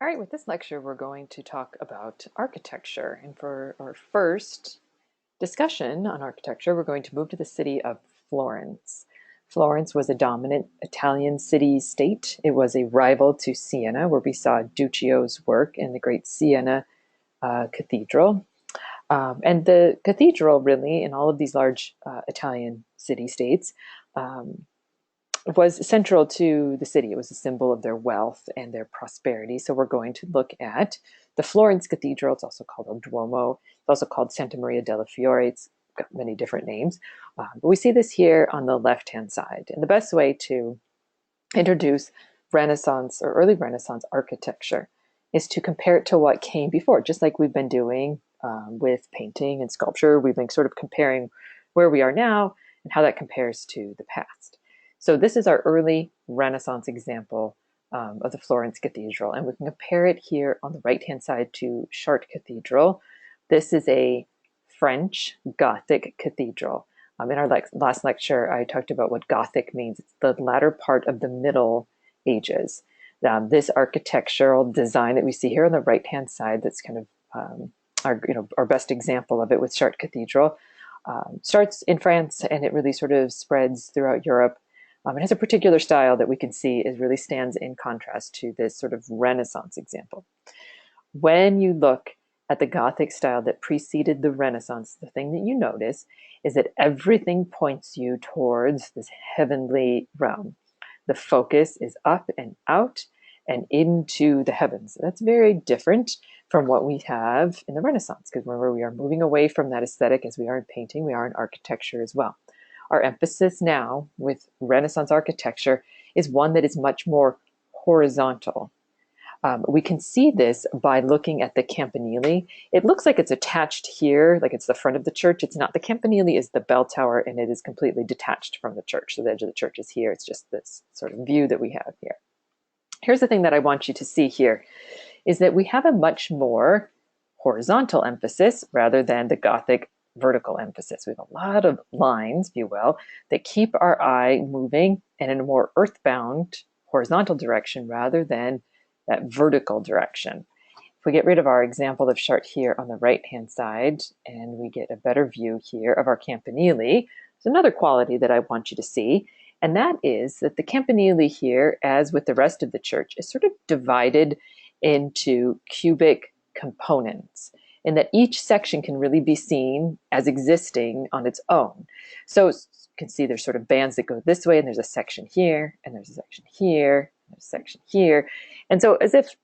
All right, with this lecture, we're going to talk about architecture. And for our first discussion on architecture, we're going to move to the city of Florence. Florence was a dominant Italian city-state. It was a rival to Siena, where we saw Duccio's work in the great Siena Cathedral. And the cathedral, really, in all of these large Italian city-states, was central to the city. It was a symbol of their wealth and their prosperity. So we're going to look at the Florence Cathedral. It's also called El Duomo. It's also called Santa Maria delle Fiore. It's got many different names. But we see this here on the left-hand side. And the best way to introduce Renaissance or early Renaissance architecture is to compare it to what came before, just like we've been doing with painting and sculpture. We've been sort of comparing where we are now and how that compares to the past. So this is our early Renaissance example of the Florence Cathedral, and we can compare it here on the right-hand side to Chartres Cathedral. This is a French Gothic cathedral. In our last lecture, I talked about what Gothic means. It's the latter part of the Middle Ages. This architectural design that we see here on the right-hand side, that's kind of our best example of it with Chartres Cathedral, starts in France, and it really sort of spreads throughout Europe. It has a particular style that we can see is really stands in contrast to this sort of Renaissance example. When you look at the Gothic style that preceded the Renaissance, the thing that you notice is that everything points you towards this heavenly realm. The focus is up and out and into the heavens. That's very different from what we have in the Renaissance, because remember, we are moving away from that aesthetic as we are in painting, we are in architecture as well. Our emphasis now with Renaissance architecture is one that is much more horizontal. We can see this by looking at the campanile. It looks like it's attached here, like it's the front of the church. It's not. The campanile is the bell tower, and it is completely detached from the church. So the edge of the church is here. It's just this sort of view that we have here. Here's the thing that I want you to see here, is that we have a much more horizontal emphasis rather than the Gothic vertical emphasis. We have a lot of lines, if you will, that keep our eye moving and in a more earthbound horizontal direction rather than that vertical direction. If we get rid of our example of Chartres here on the right-hand side and we get a better view here of our campanile, there's another quality that I want you to see, and that is that the campanile here, as with the rest of the church, is sort of divided into cubic components, and that each section can really be seen as existing on its own. So you can see there's sort of bands that go this way, and there's a section here, and there's a section here, and there's a section here. And so as if,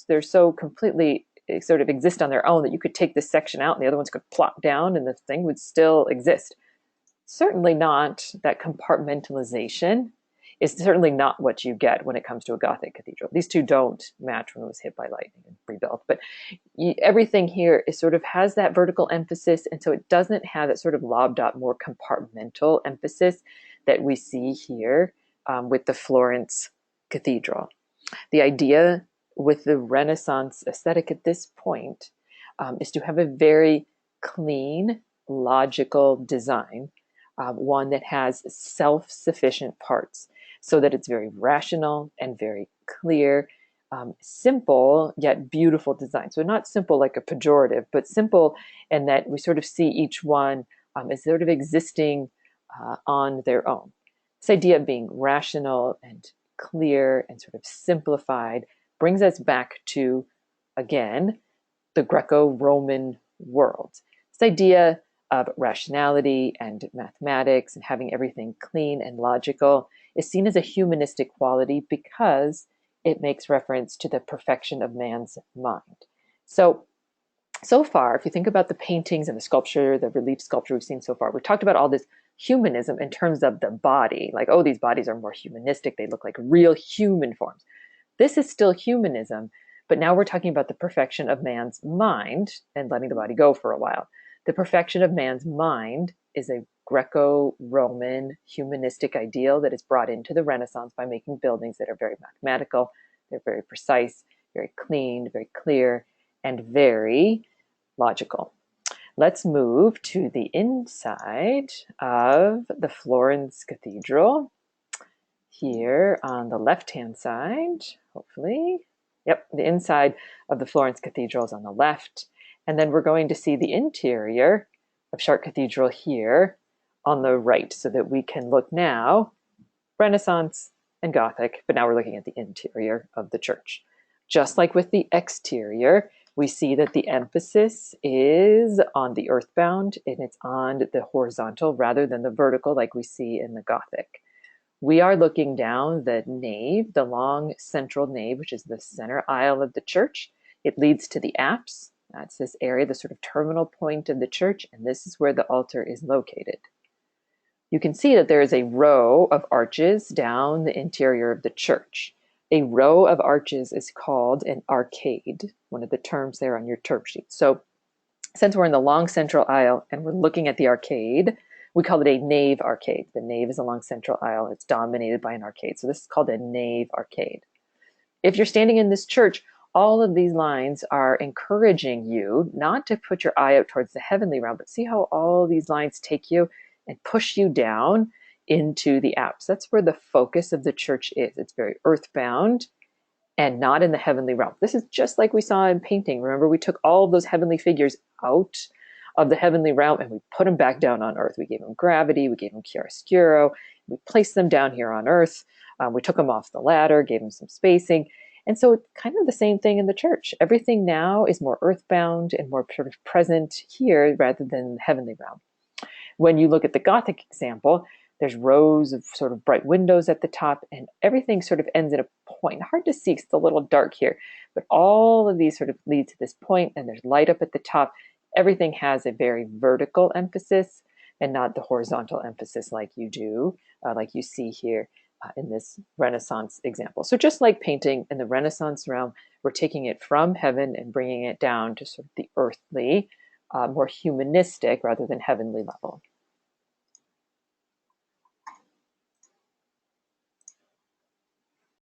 they're so completely sort of exist on their own that you could take this section out and the other ones could plop down and the thing would still exist. Certainly not. That compartmentalization is certainly not what you get when it comes to a Gothic cathedral. These two don't match when it was hit by lightning and rebuilt, but everything here is sort of has that vertical emphasis, and so it doesn't have that sort of lobbed up, more compartmental emphasis that we see here with the Florence Cathedral. The idea with the Renaissance aesthetic at this point is to have a very clean, logical design, one that has self-sufficient parts, so that it's very rational and very clear, simple yet beautiful design. So not simple like a pejorative, but simple in that we sort of see each one as sort of existing on their own. This idea of being rational and clear and sort of simplified brings us back to, again, the Greco-Roman world. This idea of rationality and mathematics and having everything clean and logical is seen as a humanistic quality because it makes reference to the perfection of man's mind. So far, if you think about the paintings and the sculpture, the relief sculpture we've seen so far, we've talked about all this humanism in terms of the body, like, oh, these bodies are more humanistic, they look like real human forms. This is still humanism, but now we're talking about the perfection of man's mind and letting the body go for a while. The perfection of man's mind is a Greco-Roman humanistic ideal that is brought into the Renaissance by making buildings that are very mathematical, they're very precise, very clean, very clear, and very logical. Let's move to the inside of the Florence Cathedral. Here on the left-hand side, hopefully, Yep, the inside of the Florence Cathedral is on the left. And then we're going to see the interior of Chartres Cathedral here on the right, so that we can look now Renaissance and Gothic, but now we're looking at the interior of the church. Just like with the exterior, we see that the emphasis is on the earthbound and it's on the horizontal rather than the vertical like we see in the Gothic. We are looking down the nave, the long central nave, which is the center aisle of the church. It leads to the apse. That's this area, the sort of terminal point of the church, and this is where the altar is located. You can see that there is a row of arches down the interior of the church. A row of arches is called an arcade, one of the terms there on your term sheet. So since we're in the long central aisle and we're looking at the arcade, we call it a nave arcade. The nave is along central aisle. It's dominated by an arcade. So this is called a nave arcade. If you're standing in this church, all of these lines are encouraging you not to put your eye out towards the heavenly realm, but see how all these lines take you and push you down into the apse. That's where the focus of the church is. It's very earthbound and not in the heavenly realm. This is just like we saw in painting. Remember, we took all of those heavenly figures out of the heavenly realm and we put them back down on earth. We gave them gravity, we gave them chiaroscuro, we placed them down here on earth. We took them off the ladder, gave them some spacing. And so it's kind of the same thing in the church. Everything now is more earthbound and more sort of present here rather than the heavenly realm. When you look at the Gothic example, there's rows of sort of bright windows at the top and everything sort of ends at a point. Hard to see, it's a little dark here, but all of these sort of lead to this point and there's light up at the top. Everything has a very vertical emphasis and not the horizontal emphasis like you do, like you see here in this Renaissance example. So just like painting in the Renaissance realm, we're taking it from heaven and bringing it down to sort of the earthly, more humanistic rather than heavenly level.